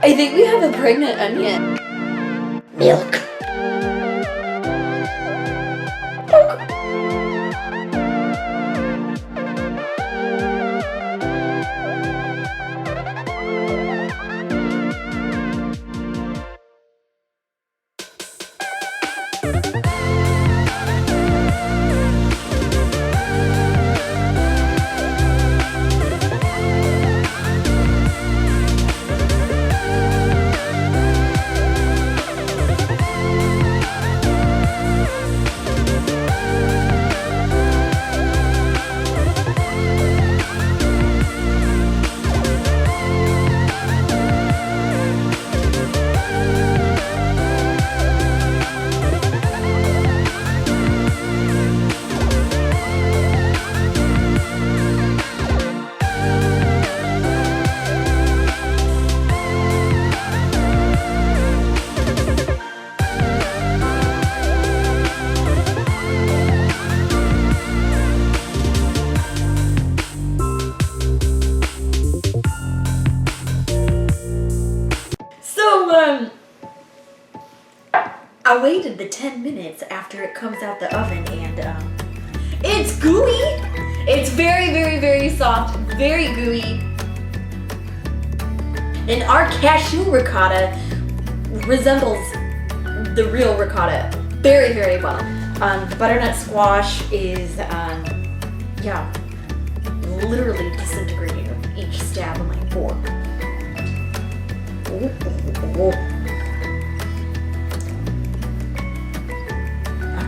I think we have a pregnant onion. Milk. I waited the 10 minutes after it comes out the oven and it's gooey. It's very, very, very soft, very gooey. And our cashew ricotta resembles the real ricotta very, very well. The butternut squash is, yeah, literally disintegrating with each stab of my fork.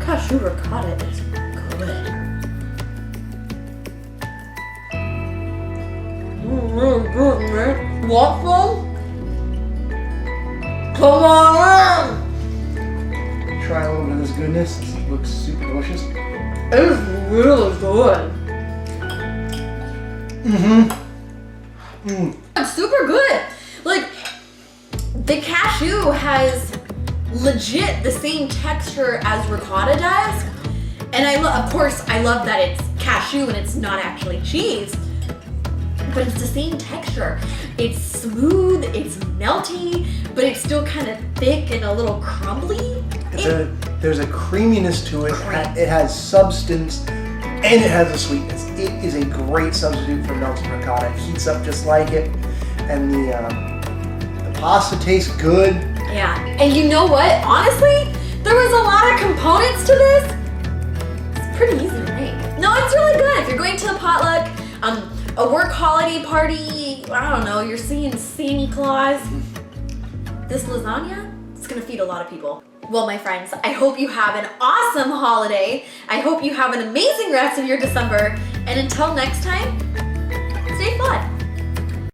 Cashew ricotta is good. Really good, man. Waffle? Come on in! Try a little bit of this goodness. This looks super delicious. It's really good. It's super good. Like, the cashew has legit the same texture as ricotta does, and of course I love that it's cashew and it's not actually cheese, but it's the same texture. It's smooth, it's melty, but it's still kind of thick and a little crumbly. There's a creaminess to it. It has substance and it has a sweetness. It is a great substitute for melted ricotta. It heats up just like it, and the pasta tastes good. Yeah, and you know what? Honestly, there was a lot of components to this. It's pretty easy to make. No, it's really good. If you're going to a potluck, a work holiday party, I don't know, you're seeing Santa Claus, this lasagna, it's gonna feed a lot of people. Well, my friends, I hope you have an awesome holiday. I hope you have an amazing rest of your December. And until next time,